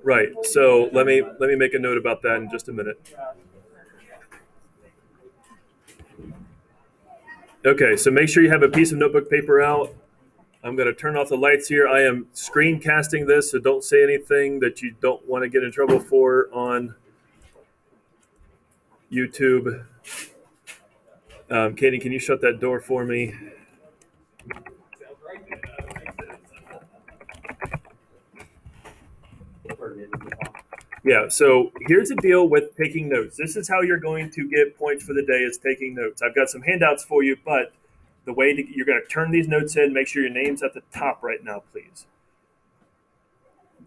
Right. So let me make a note about that in just a minute. Okay, so make sure you have a piece of notebook paper out. I'm going to turn off the lights here. I am screencasting this, so don't say anything that you don't want to get in trouble for on YouTube. Katie, can you shut that door for me? Yeah, so here's the deal with taking notes. This is how you're going to get points for the day is taking notes. I've got some handouts for you, but the way you're going to turn these notes in, make sure your name's at the top right now, please.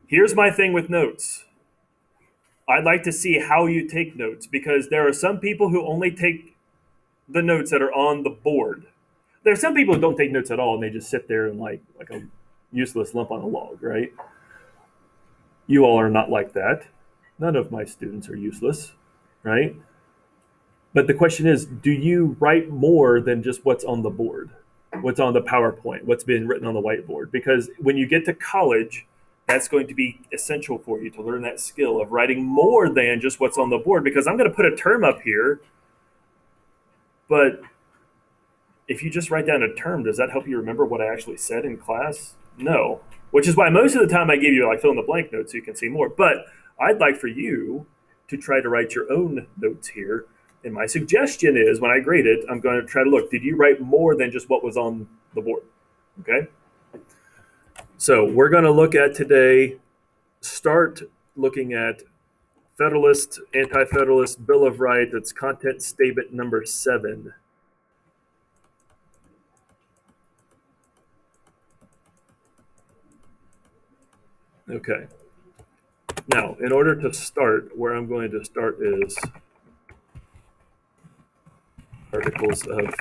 Here's my thing with notes. I'd like to see how you take notes because there are some people who only take the notes that are on the board. There are some people who don't take notes at all and they just sit there and like a useless lump on a log, right? You all are not like that. None of my students are useless, right? But the question is, do you write more than just what's on the board, what's on the PowerPoint, what's been written on the whiteboard? Because when you get to college, that's going to be essential for you to learn that skill of writing more than just what's on the board. Because I'm going to put a term up here, but if you just write down a term, does that help you remember what I actually said in class? No. Which is why most of the time I give you like fill in the blank notes so you can see more. But I'd like for you to try to write your own notes here. And my suggestion is when I grade it, I'm going to try to look, did you write more than just what was on the board? Okay. So we're going to look at today, start looking at Federalist, Anti-Federalist, Bill of Rights. That's content statement number 7. Okay. Now, in order to start, where I'm going to start is Articles of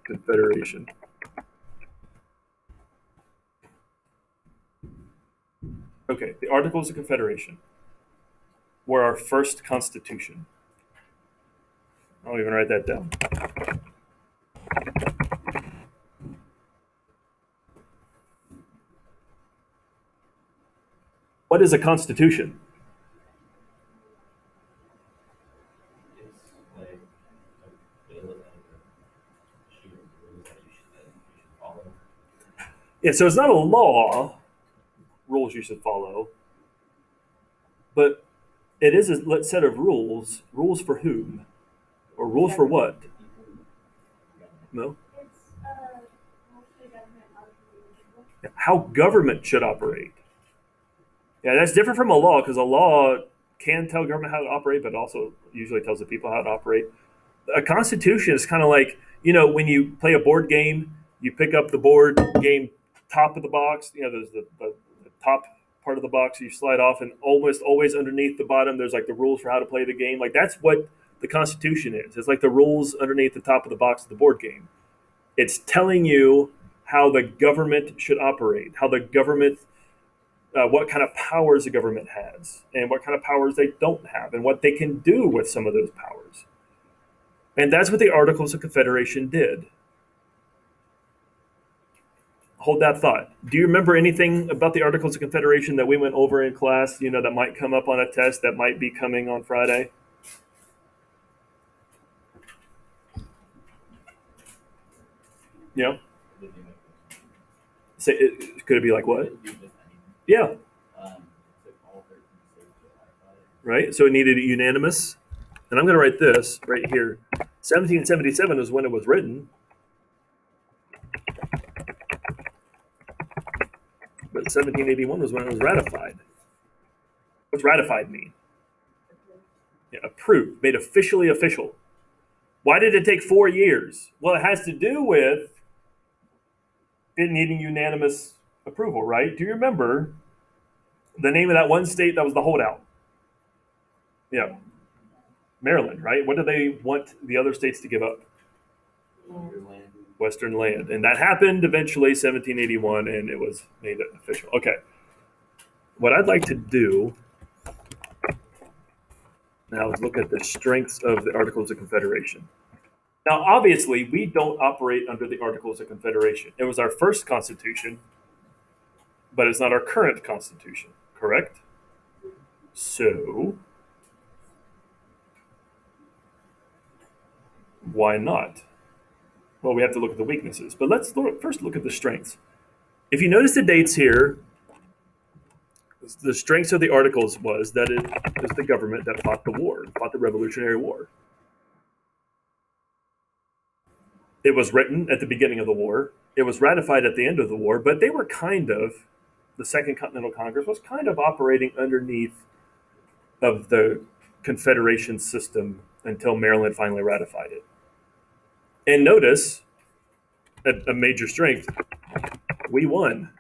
Confederation. Okay, the Articles of Confederation were our first constitution. I'll even write that down. What is a constitution? Yeah, so it's not a law, rules you should follow, but it is a set of rules. Rules for whom? Or rules for what? No? How government should operate. Yeah, that's different from a law because a law can tell government how to operate, but also usually tells the people how to operate. A constitution is kind of like, when you play a board game, you pick up the board game top of the box, there's the top part of the box you slide off, and almost always underneath the bottom, there's like the rules for how to play the game. Like that's what the Constitution is. It's like the rules underneath the top of the box of the board game. It's telling you how the government should operate, how the government, what kind of powers the government has, and what kind of powers they don't have, and what they can do with some of those powers. And that's what the Articles of Confederation did. Hold that thought. Do you remember anything about the Articles of Confederation that we went over in class, that might come up on a test that might be coming on Friday? Yeah. Say, could it be like what? Yeah. Right? So it needed a unanimous. And I'm going to write this right here. 1777 is when it was written. But 1781 was when it was ratified. What's ratified mean? Yeah, approved, made officially official. Why did it take 4 years? Well, it has to do with it needing unanimous approval, right? Do you remember the name of that one state that was the holdout? Yeah. Maryland, right? What do they want the other states to give up? Western land. And that happened eventually, 1781, and it was made official. Okay. What I'd like to do now is look at the strengths of the Articles of Confederation. Now, obviously, we don't operate under the Articles of Confederation. It was our first constitution, but it's not our current constitution, correct? So, why not? Well, we have to look at the weaknesses, but first look at the strengths. If you notice the dates here, the strengths of the articles was that it was the government that fought the war, fought the Revolutionary War. It was written at the beginning of the war. It was ratified at the end of the war, but they were the Second Continental Congress was kind of operating underneath of the Confederation system until Maryland finally ratified it. And notice, a major strength, we won.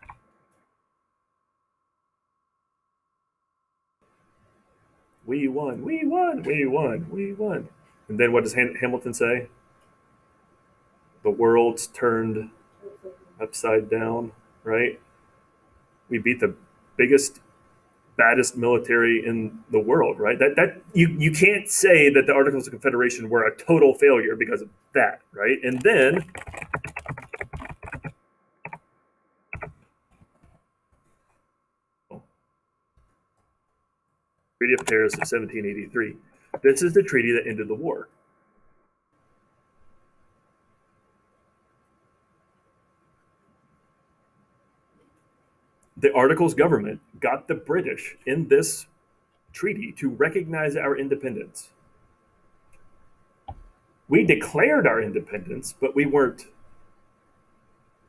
We won, we won, we won, we won. And then what does Hamilton say? The world's turned upside down, right? We beat the biggest, baddest military in the world, right? That you can't say that the Articles of Confederation were a total failure because of that, right? And then Treaty of Paris of 1783. This is the treaty that ended the war. The Articles government got the British in this treaty to recognize our independence. We declared our independence, but we weren't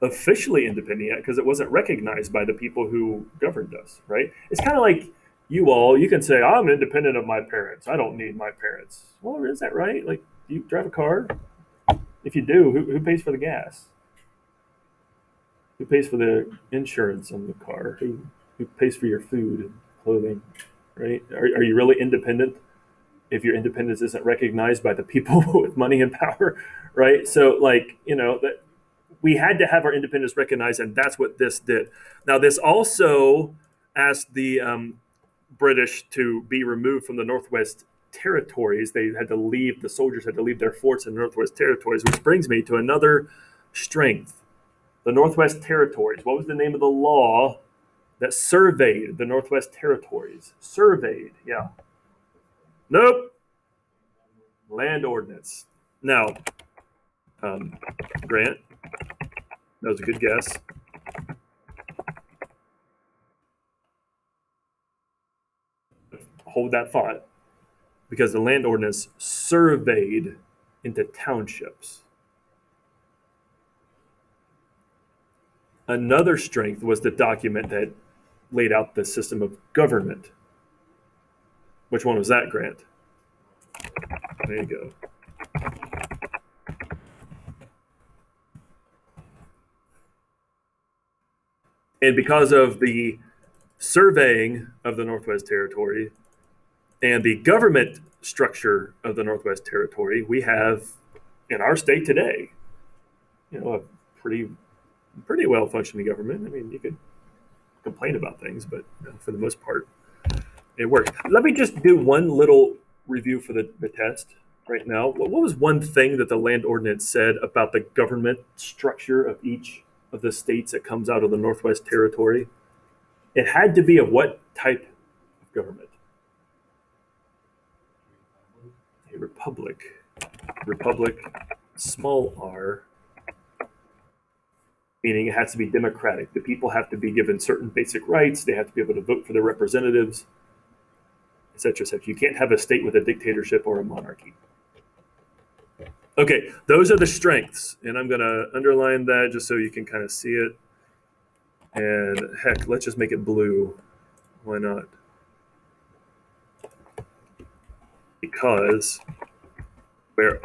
officially independent yet because it wasn't recognized by the people who governed us, right? It's kind of like you can say, I'm independent of my parents. I don't need my parents. Well, is that right? Like, do you drive a car? If you do, who pays for the gas? Who pays for the insurance on the car? Who pays for your food and clothing, right? Are you really independent if your independence isn't recognized by the people with money and power, right? So, like, that we had to have our independence recognized, and that's what this did. Now, this also asked the British to be removed from the Northwest Territories. The soldiers had to leave their forts in the Northwest Territories, which brings me to another strength. The Northwest Territories. What was the name of the law that surveyed the Northwest Territories? Surveyed, yeah. Nope. Land Ordinance. Now, Grant, that was a good guess. Hold that thought, because the Land Ordinance surveyed into townships. Another strength was the document that laid out the system of government. Which one was that, Grant? There you go. And because of the surveying of the Northwest Territory and the government structure of the Northwest Territory, we have in our state today, a pretty well functioning government. I mean, you could complain about things, but for the most part, it works. Let me just do one little review for the test right now. What was one thing that the Land Ordinance said about the government structure of each of the states that comes out of the Northwest Territory? It had to be a what type of government? A republic. Republic, small r, meaning it has to be democratic. The people have to be given certain basic rights. They have to be able to vote for their representatives, et cetera, et cetera. You can't have a state with a dictatorship or a monarchy. Okay, those are the strengths, and I'm going to underline that just so you can kind of see it. And heck, let's just make it blue. Why not? Because there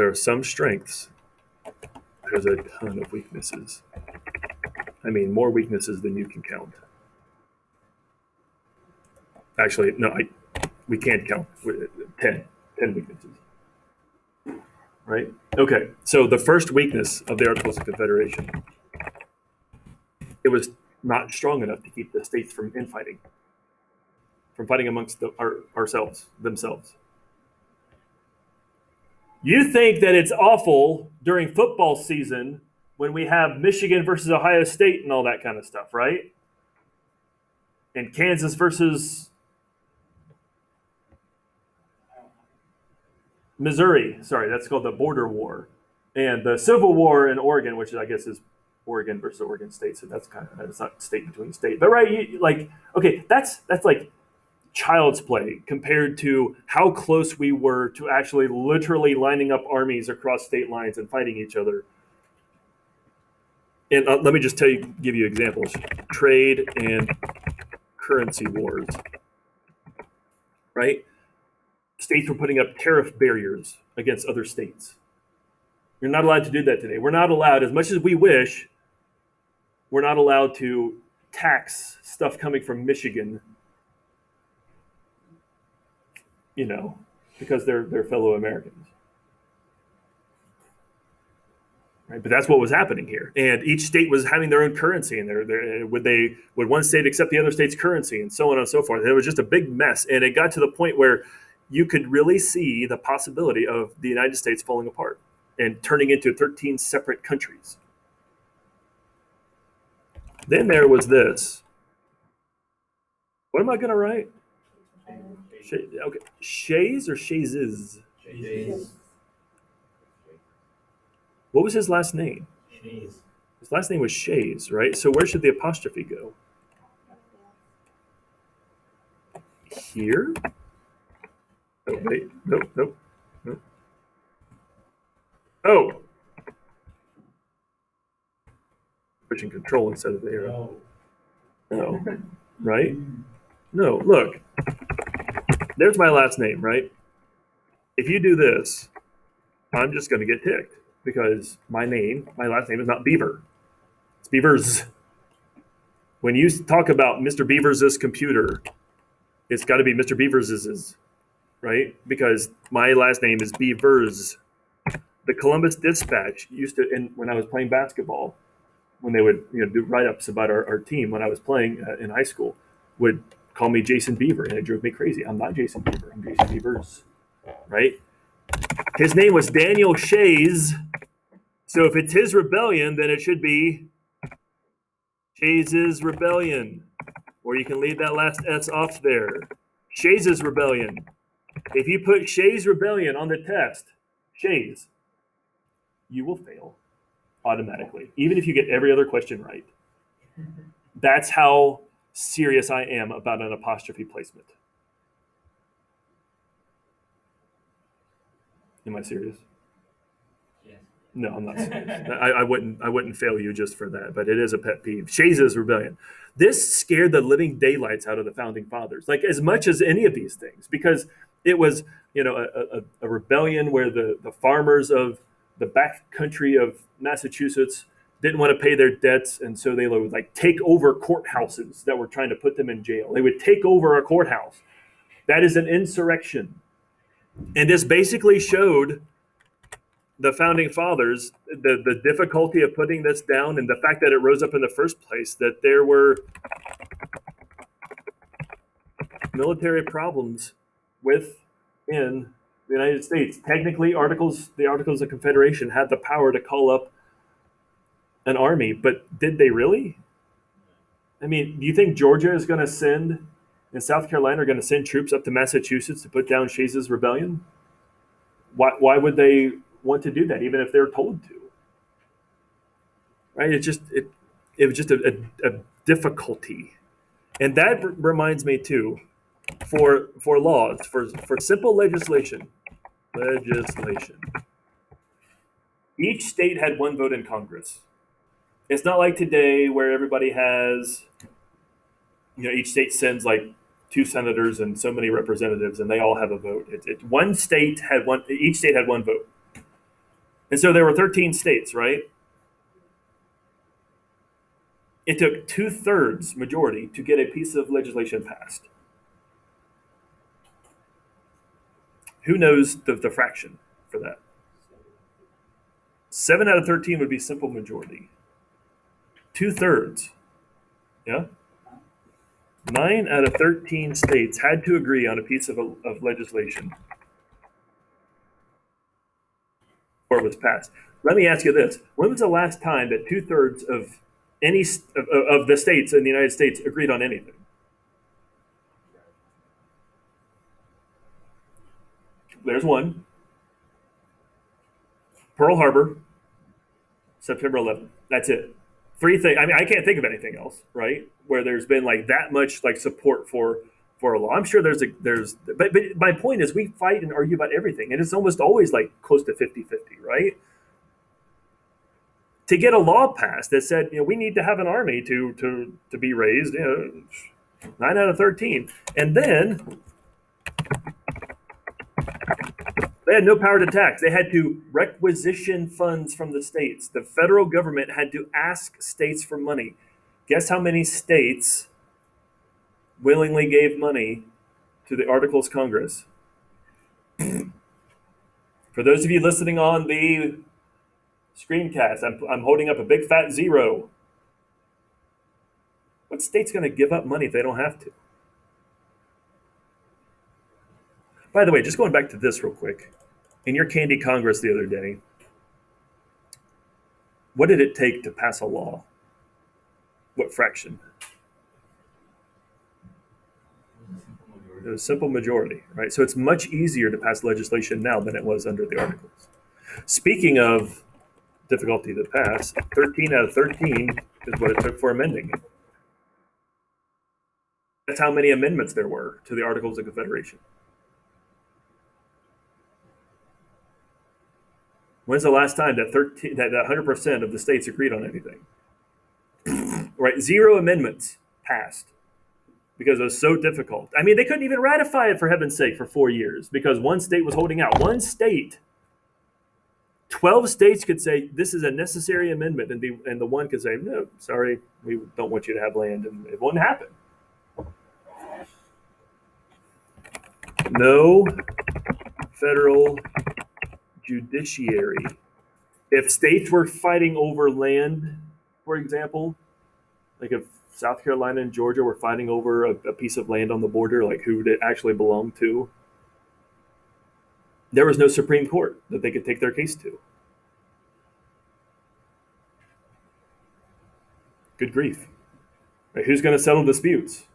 are some strengths. There's a ton of weaknesses. I mean, more weaknesses than you can count. Actually, no, we can't count. 10 weaknesses. Right? Okay, so the first weakness of the Articles of Confederation, it was not strong enough to keep the states from infighting. from fighting amongst themselves. You think that it's awful during football season when we have Michigan versus Ohio State and all that kind of stuff, right? And Kansas versus Missouri. Sorry, that's called the border war. And the Civil War in Oregon, which I guess is Oregon versus Oregon State, so that's kind of, it's not state between state, but right, like, okay, that's like child's play compared to how close we were to actually literally lining up armies across state lines and fighting each other. And let me just give you examples: trade and currency wars. Right? States were putting up tariff barriers against other states. You're not allowed to do that today. We're not allowed, as much as we wish, we're not allowed to tax stuff coming from Michigan, because they're fellow Americans. Right? But that's what was happening here. And each state was having their own currency, and would one state accept the other state's currency, and so on and so forth. It was just a big mess. And it got to the point where you could really see the possibility of the United States falling apart and turning into 13 separate countries. Then there was this. What am I going to write? Okay. Shays or Shazes? Shays. What was his last name? Shays. His last name was Shays, right? So where should the apostrophe go? Here? Oh, wait. Nope. Oh! Pushing control instead of the arrow. No. Right? No, look. There's my last name, right? If you do this, I'm just going to get ticked because my last name is not Beaver. It's Beavers. When you talk about Mr. Beavers' computer, it's got to be Mr. Beavers', right? Because my last name is Beavers. The Columbus Dispatch used to, when I was playing basketball, when they would do write-ups about our team when I was playing in high school, would call me Jason Beaver, and it drove me crazy. I'm not Jason Beaver. I'm Jason Beavers, right? His name was Daniel Shays. So if it's his rebellion, then it should be Shays' rebellion. Or you can leave that last S off there. Shays' rebellion. If you put Shays' rebellion on the test, Shays, you will fail automatically, even if you get every other question right. That's how serious I am about an apostrophe placement. Am I serious? Yes. No, I'm not serious. I wouldn't fail you just for that, but it is a pet peeve. Shays' rebellion. This scared the living daylights out of the founding fathers, like as much as any of these things, because it was, a rebellion where the farmers of the back country of Massachusetts didn't want to pay their debts, and so they would take over courthouses that were trying to put them in jail. They would take over a courthouse. That is an insurrection. And this basically showed the founding fathers the difficulty of putting this down, and the fact that it rose up in the first place, that there were military problems within the United States. Technically, the Articles of Confederation had the power to call up an army, but did they really? I mean, do you think Georgia is going to send, and South Carolina are going to send troops up to Massachusetts to put down Shays' rebellion? Why would they want to do that, even if they're told to? Right? It was just a difficulty, and that reminds me too, for laws, for simple legislation. Each state had one vote in Congress. It's not like today where everybody has, each state sends 2 senators and so many representatives, and they all have a vote. Each state had one vote. And so there were 13 states, right? It took 2/3 majority to get a piece of legislation passed. Who knows the fraction for that? 7 out of 13 would be simple majority. 2/3. Yeah? 9 out of 13 states had to agree on a piece of legislation before it was passed. Let me ask you this: when was the last time that 2/3 of of the states in the United States agreed on anything? There's one: Pearl Harbor, September 11th. That's it. Three things. I mean, I can't think of anything else, right? Where there's been like that much like support for a law. I'm sure but my point is we fight and argue about everything, and it's almost always like close to 50-50, right? To get a law passed that said, we need to have an army to be raised, 9 out of 13, and then they had no power to tax. They had to requisition funds from the states. The federal government had to ask states for money. Guess how many states willingly gave money to the Articles Congress? For those of you listening on the screencast, I'm holding up a big fat zero. What state's going to give up money if they don't have to? By the way, just going back to this real quick. In your Candy Congress the other day, what did it take to pass a law? What fraction? It was a simple majority, right? So it's much easier to pass legislation now than it was under the Articles. Speaking of difficulty to pass, 13 out of 13 is what it took for amending it. That's how many amendments there were to the Articles of Confederation. When's the last time that 100% of the states agreed on anything? Right, 0 amendments passed because it was so difficult. I mean, they couldn't even ratify it, for heaven's sake, for 4 years because one state was holding out. One state, 12 states could say this is a necessary amendment, and the one could say, no, sorry, we don't want you to have land, and it wouldn't happen. No federal judiciary. If states were fighting over land, for example, like if South Carolina and Georgia were fighting over a piece of land on the border, like who it actually belonged to, there was no Supreme Court that they could take their case to. Good grief. Right? Who's going to settle disputes?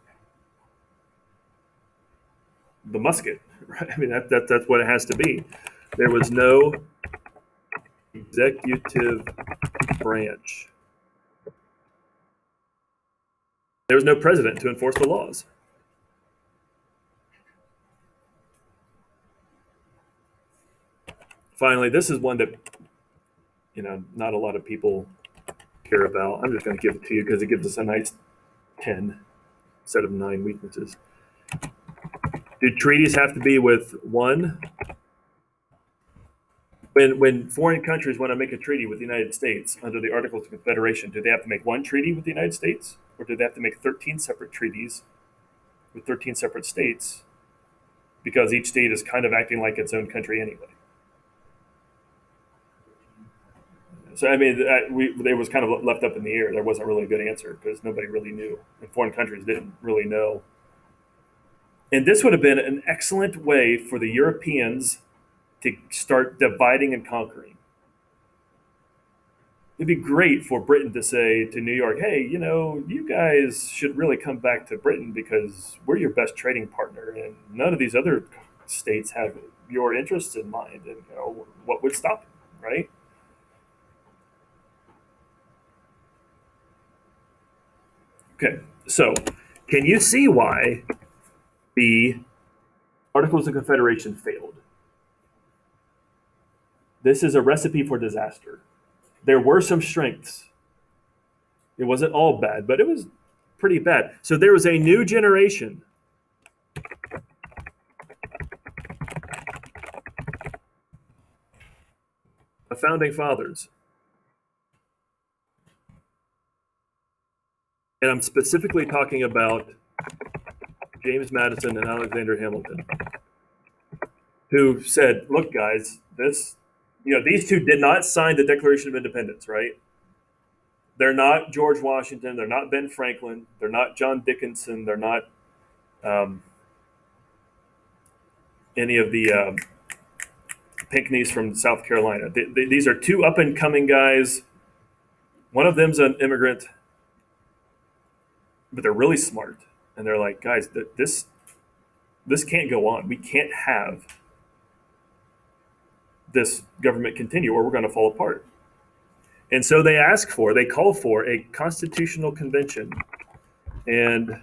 The musket, right? I mean, that's what it has to be. There was no executive branch. There was no president to enforce the laws. Finally, this is one that not a lot of people care about. I'm just going to give it to you because it gives us a nice 10 instead of 9 weaknesses. Do treaties have to be with one? When foreign countries want to make a treaty with the United States under the Articles of Confederation, do they have to make one treaty with the United States? Or do they have to make 13 separate treaties with 13 separate states? Because each state is kind of acting like its own country anyway. So, I mean, it was kind of left up in the air. There wasn't really a good answer because nobody really knew. And foreign countries didn't really know. And this would have been an excellent way for the Europeans to start dividing and conquering. It'd be great for Britain to say to New York, hey, you guys should really come back to Britain because we're your best trading partner, and none of these other states have your interests in mind, and what would stop them, right? Okay, so can you see why the Articles of Confederation failed? This is a recipe for disaster. There were some strengths. It wasn't all bad, but it was pretty bad. So there was a new generation of founding fathers. And I'm specifically talking about James Madison and Alexander Hamilton, who said, look, guys, these two did not sign the Declaration of Independence, right? They're not George Washington. They're not Ben Franklin. They're not John Dickinson. They're not um, any of the Pinckneys from South Carolina. These are two up and coming guys. One of them's an immigrant, but they're really smart. And they're like, guys, this can't go on. We can't have this government continue, or we're going to fall apart. And so they call for a constitutional convention. And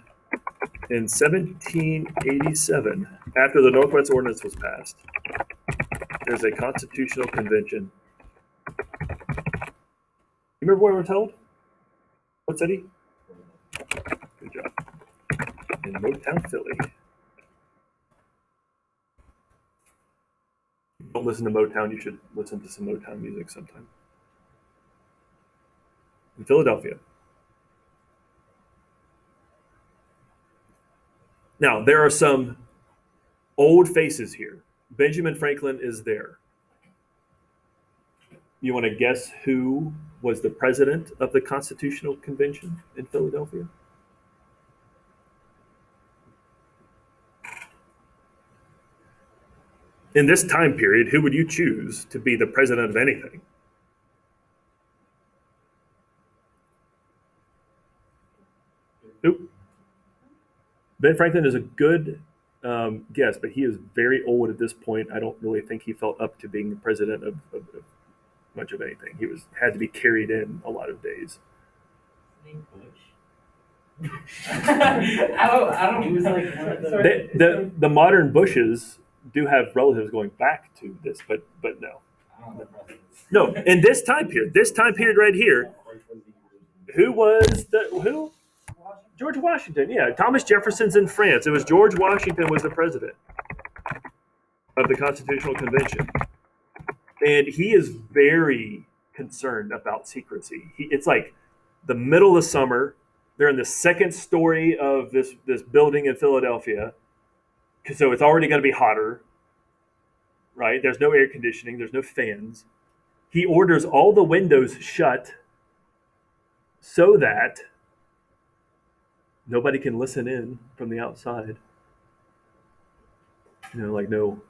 in 1787, after the Northwest Ordinance was passed, there's a constitutional convention. You remember where we were held? What city? Good job. In Motown, Philly. Don't listen to Motown. You should listen to some Motown music sometime. In Philadelphia. Now, there are some old faces here. Benjamin Franklin is there. You want to guess who was the president of the Constitutional Convention in Philadelphia? In this time period, who would you choose to be the president of anything? Who? Ben Franklin is a good guess, but he is very old at this point. I don't really think he felt up to being the president of much of anything. He had to be carried in a lot of days. Bush. I don't. He was like one of the. The modern Bushes do have relatives going back to this, but no. I don't know the No, in this time period right here, who? George Washington, yeah. Thomas Jefferson's in France. It was George Washington was the president of the Constitutional Convention. And he is very concerned about secrecy. It's like the middle of summer. They're in the second story of this building in Philadelphia. So it's already going to be hotter, right? There's no air conditioning. There's no fans. He orders all the windows shut so that nobody can listen in from the outside. Like no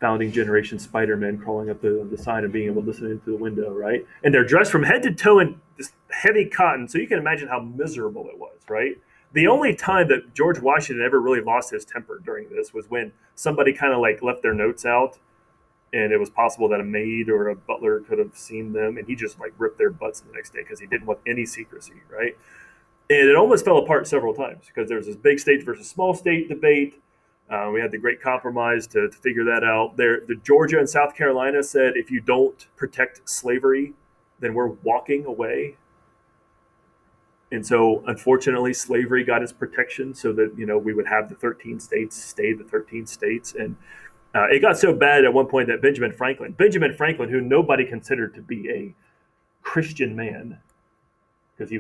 founding generation Spider-Man crawling up the side and being able to listen into the window, right? And they're dressed from head to toe in this heavy cotton, so you can imagine how miserable it was, right? The only time that George Washington ever really lost his temper during this was when somebody kind of like left their notes out, and it was possible that a maid or a butler could have seen them, and he just like ripped their butts the next day because he didn't want any secrecy, right? And it almost fell apart several times because there was this big state versus small state debate. We had the Great Compromise to figure that out. The Georgia and South Carolina said, if you don't protect slavery, then we're walking away. And so, unfortunately, slavery got its protection so that, we would have the 13 states stay the 13 states. And it got so bad at one point that Benjamin Franklin, who nobody considered to be a Christian man, because he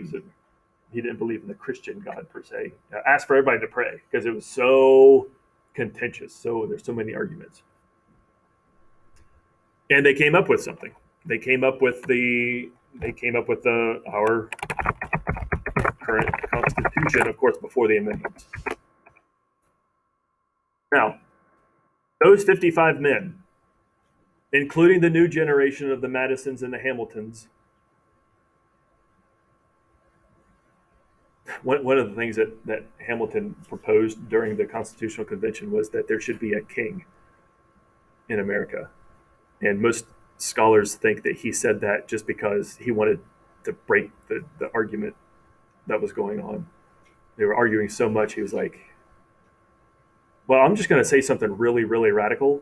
didn't believe in the Christian God per se, asked for everybody to pray because it was so contentious. So there's so many arguments. And they came up with something. They came up with our current Constitution, of course, before the amendments. Now, those 55 men, including the new generation of the Madisons and the Hamiltons, one of the things that Hamilton proposed during the Constitutional Convention was that there should be a king in America. And most scholars think that he said that just because he wanted to break the argument that was going on. They were arguing so much, he was like, well, I'm just going to say something really, really radical,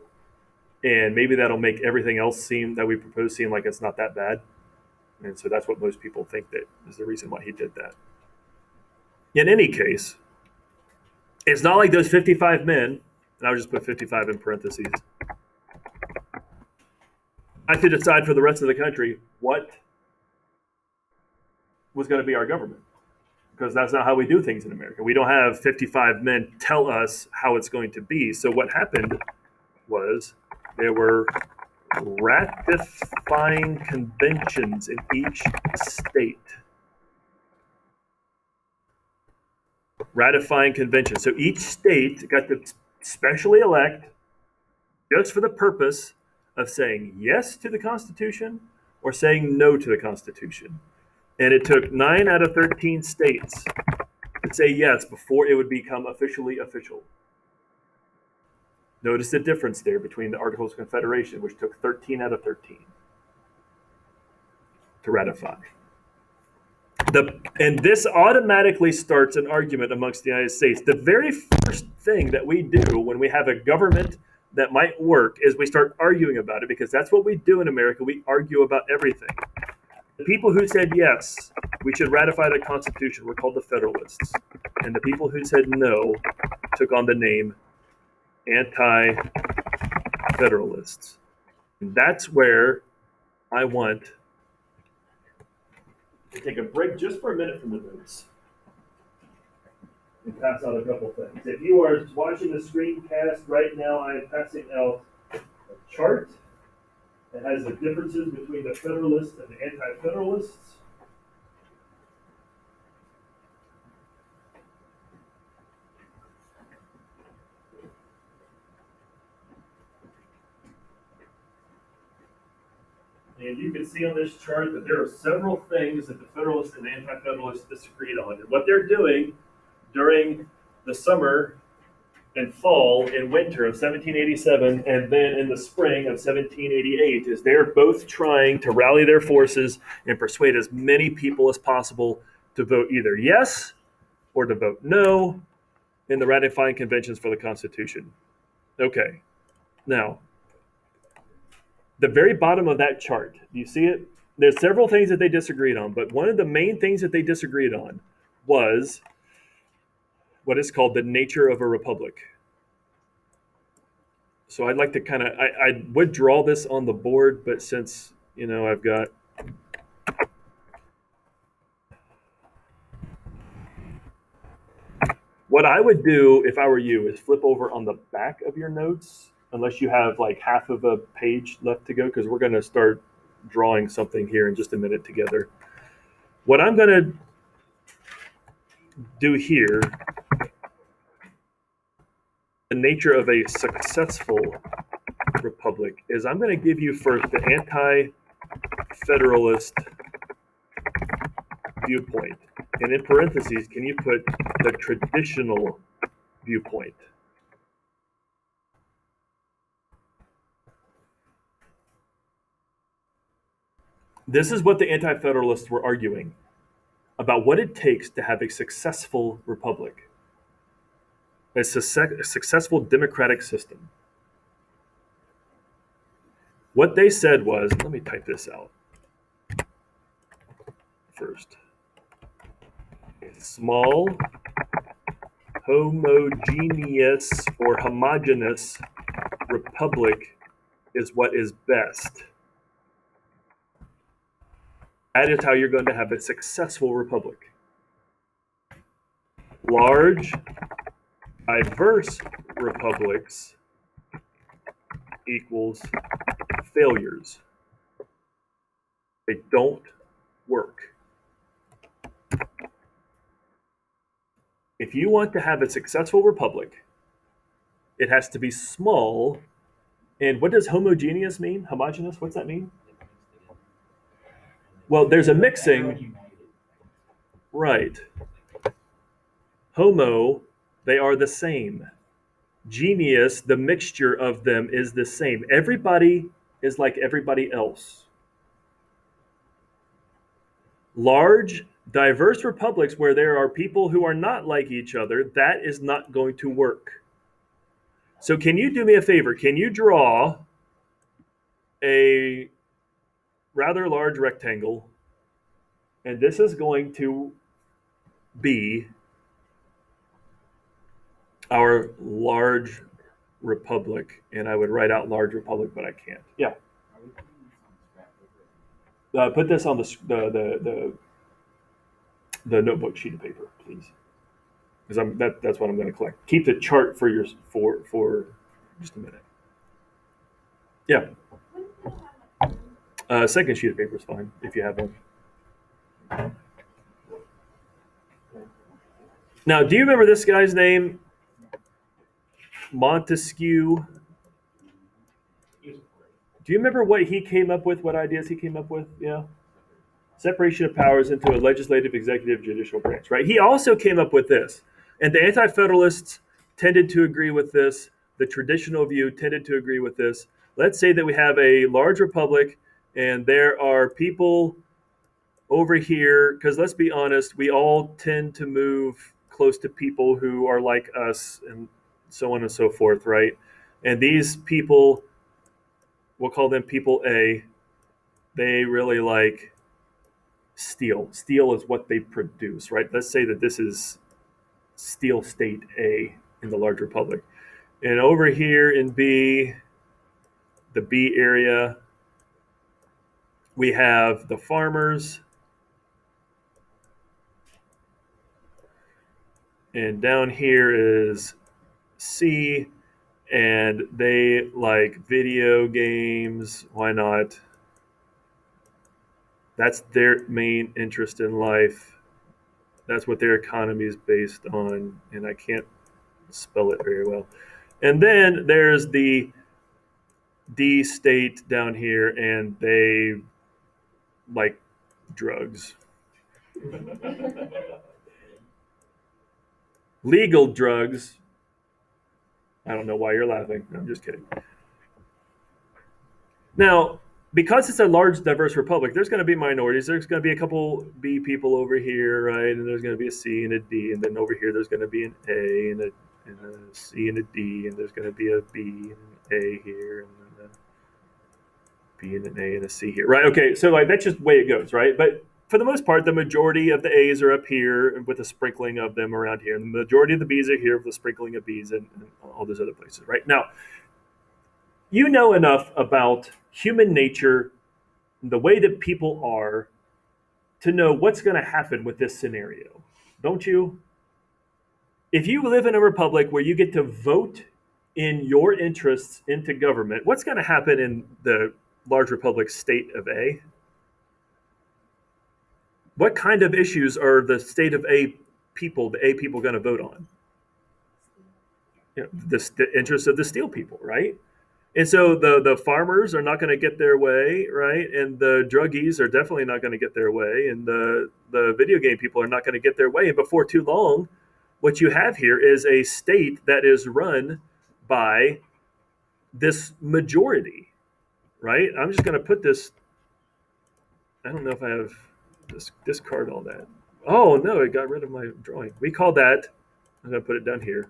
and maybe that'll make everything else that we propose seem like it's not that bad. And so that's what most people think that is the reason why he did that. In any case, it's not like those 55 men, and I'll just put 55 in parentheses, had to decide for the rest of the country what was going to be our government. Because that's not how we do things in America. We don't have 55 men tell us how it's going to be. So what happened was there were ratifying conventions in each state ratifying convention. So each state got to specially elect just for the purpose of saying yes to the Constitution or saying no to the Constitution. And it took 9 out of 13 states to say yes before it would become officially official. Notice the difference there between the Articles of Confederation, which took 13 out of 13 to ratify. And this automatically starts an argument amongst the United States. The very first thing that we do when we have a government that might work is we start arguing about it, because that's what we do in America. We argue about everything. The people who said yes, we should ratify the Constitution, were called the Federalists. And the people who said no took on the name Anti-Federalists. And that's where I want to take a break just for a minute from the notes and pass out a couple things. If you are watching the screencast right now, I am passing out a chart that has the differences between the Federalists and the Anti-Federalists. And you can see on this chart that there are several things that the Federalists and the Anti-Federalists disagreed on. And what they're doing during the summer and fall and winter of 1787 and then in the spring of 1788 is they're both trying to rally their forces and persuade as many people as possible to vote either yes or to vote no in the ratifying conventions for the Constitution. Okay, now, the very bottom of that chart, do you see it? There's several things that they disagreed on, but one of the main things that they disagreed on was what is called the nature of a republic. So I'd like to kind of, I would draw this on the board, but since, I've got, what I would do if I were you is flip over on the back of your notes, unless you have like half of a page left to go, because we're going to start drawing something here in just a minute together. What I'm going to do here, the nature of a successful republic, is I'm going to give you first the Anti-Federalist viewpoint. And in parentheses, can you put the traditional viewpoint? This is what the Anti-Federalists were arguing about what it takes to have a successful republic, a successful democratic system. What they said was, let me type this out first. A small, homogeneous or homogeneous republic is what is best. That is how you're going to have a successful republic. Large, diverse republics equals failures. They don't work. If you want to have a successful republic, it has to be small. And what does homogeneous mean? Homogeneous, what's that mean? Well, there's a mixing. Right. Homo, they are the same. Genius, the mixture of them is the same. Everybody is like everybody else. Large, diverse republics where there are people who are not like each other, that is not going to work. So can you do me a favor? Can you draw a rather large rectangle, and this is going to be our large republic, and I would write out large republic, but I can't. Yeah. Put this on the notebook sheet of paper, please, because that's what I'm going to collect. Keep the chart for just a minute. Yeah. Second sheet of paper is fine if you have one. Now, do you remember this guy's name? Montesquieu. Do you remember what he came up with? What ideas he came up with? Yeah. Separation of powers into a legislative, executive, judicial branch, right? He also came up with this. And the Anti-Federalists tended to agree with this. The traditional view tended to agree with this. Let's say that we have a large republic and there are people over here, because let's be honest, we all tend to move close to people who are like us and so on and so forth, right? And these people, we'll call them people A, they really like steel. Steel is what they produce, right? Let's say that this is steel state A in the large republic. And over here in B, the B area, we have the farmers. And down here is C, and they like video games. Why not? That's their main interest in life. That's what their economy is based on, and I can't spell it very well. And then there's the D state down here, and they like drugs. Legal drugs. I don't know why you're laughing. I'm just kidding. Now, because it's a large, diverse republic, there's going to be minorities. There's going to be a couple B people over here, right? And there's going to be a C and a D. And then over here, there's going to be an A and a C and a D. And there's going to be a B and an A here. And then a B and an A and a C here, right? Okay, so like that's just the way it goes, right? But for the most part, the majority of the A's are up here with a sprinkling of them around here. And the majority of the B's are here with a sprinkling of B's and all those other places, right? Now, you know enough about human nature, the way that people are, to know what's going to happen with this scenario, don't you? If you live in a republic where you get to vote in your interests into government, what's going to happen in the large republic state of A? What kind of issues are the state of A people going to vote on? You know, the interests of the steel people, right? And so the farmers are not going to get their way, right? And the druggies are definitely not going to get their way. And the video game people are not going to get their way. And before too long, what you have here is a state that is run by this majority, right? I'm just going to put this, I don't know if I have discard all that. Oh, no, it got rid of my drawing. We call that, I'm going to put it down here.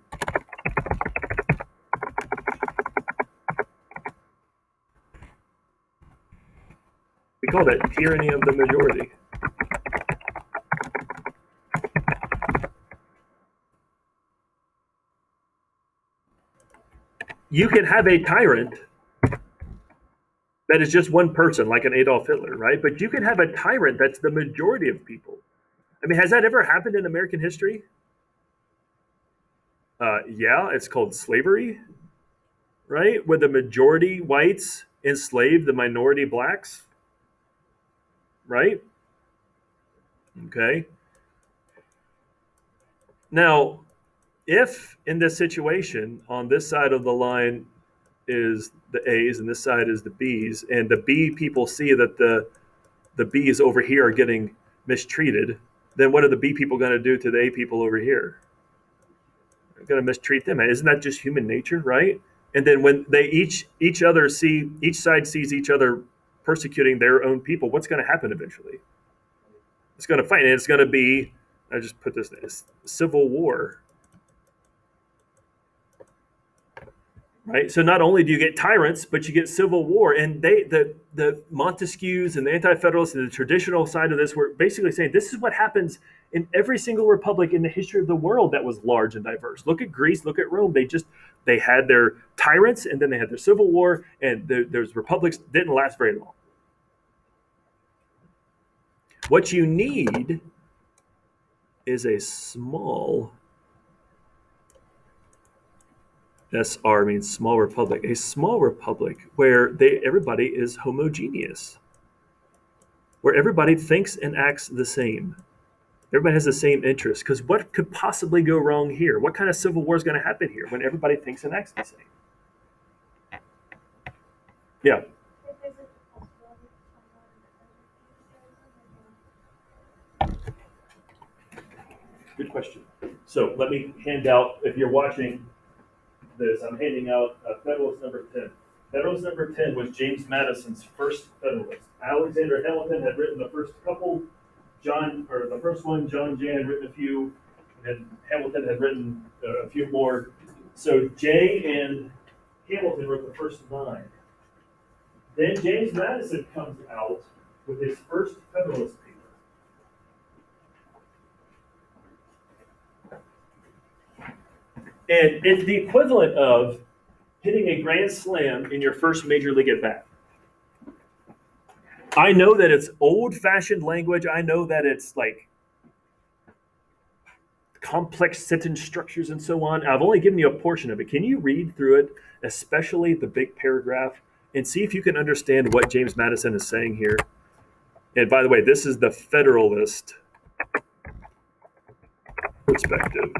We call that tyranny of the majority. You can have a tyrant that is just one person, like an Adolf Hitler, right? But you can have a tyrant that's the majority of people. I mean, has that ever happened in American history? Yeah, it's called slavery, right? Where the majority whites enslaved the minority blacks, right? Okay. Now, if in this situation on this side of the line is the A's and this side is the B's, and the B people see that the B's over here are getting mistreated, then what are the B people going to do to the A people over here? They're going to mistreat them. Isn't that just human nature, right? And then when they each side sees each other persecuting their own people, what's going to happen eventually? It's going to fight, and it's going to be, I just put this, civil war. Right? So not only do you get tyrants, but you get civil war. And the Montesquieu's and the Anti-Federalists and the traditional side of this were basically saying this is what happens in every single republic in the history of the world that was large and diverse. Look at Greece, look at Rome. They had their tyrants, and then they had their civil war, and there's republics didn't last very long. What you need is a small, SR means small republic, a small republic where everybody is homogeneous, where everybody thinks and acts the same. Everybody has the same interest because what could possibly go wrong here? What kind of civil war is going to happen here when everybody thinks and acts the same? Yeah, good question. So let me hand out, if you're watching this, I'm handing out Federalist number 10. Federalist number 10 was James Madison's first Federalist. Alexander Hamilton had written the first couple. The first one, John Jay had written a few, and Hamilton had written a few more. So Jay and Hamilton wrote the first 9. Then James Madison comes out with his first Federalist paper. And it's the equivalent of hitting a grand slam in your first major league at bat. I know that it's old-fashioned language. I know that it's like complex sentence structures and so on. I've only given you a portion of it. Can you read through it, especially the big paragraph, and see if you can understand what James Madison is saying here? And by the way, this is the Federalist perspective.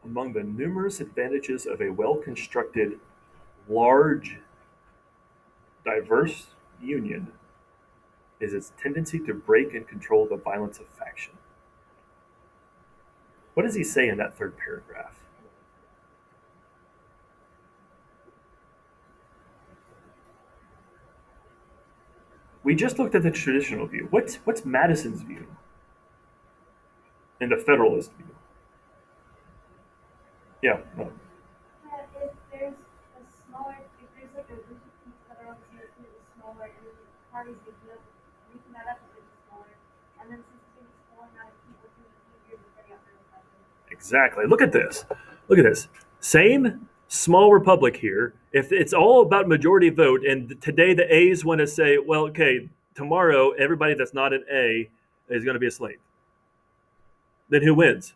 Among the numerous advantages of a well-constructed, large, diverse union is its tendency to break and control the violence of faction. What does he say in that third paragraph? We just looked at the traditional view. What's Madison's view and the Federalist view? Yeah. No. If there's a smaller, if there's like a group of people that are on the same team that's smaller, and then the parties making that up a bit smaller, and then since it's a small amount of people doing behaviors, it's getting out there with that. Exactly. Look at this. Look at this. Same small republic here. If it's all about majority vote, and today the A's want to say, well, okay, tomorrow everybody that's not an A is going to be a slave. Then who wins?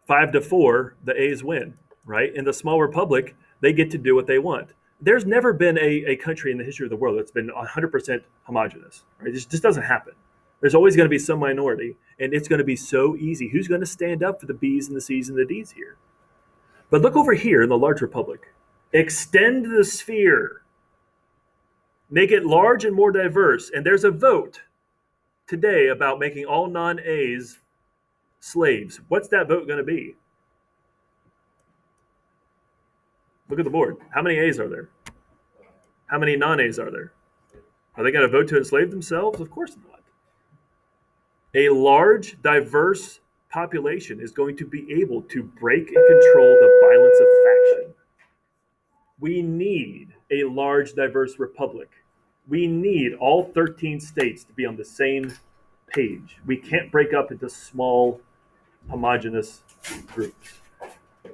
5-4, the A's win, right? In the small republic, they get to do what they want. There's never been a country in the history of the world that's been 100% homogenous, right? This just doesn't happen. There's always going to be some minority, and it's going to be so easy. Who's going to stand up for the B's and the C's and the D's here? But look over here in the large republic. Extend the sphere. Make it large and more diverse. And there's a vote today about making all non-A's slaves. What's that vote going to be? Look at the board. How many A's are there? How many non-A's are there? Are they going to vote to enslave themselves? Of course not. A large, diverse population is going to be able to break and control the violence of faction. We need a large, diverse republic. We need all 13 states to be on the same page. We can't break up into small, homogenous groups.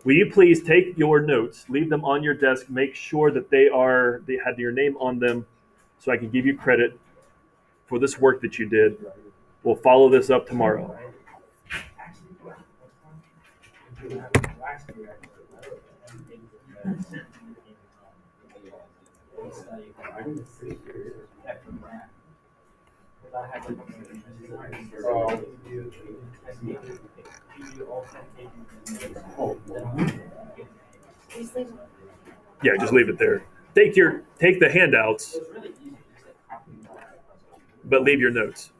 Will you please take your notes, leave them on your desk, make sure that they have your name on them so I can give you credit for this work that you did. We'll follow this up tomorrow. Yeah, just leave it there. Take the handouts. but leave your notes.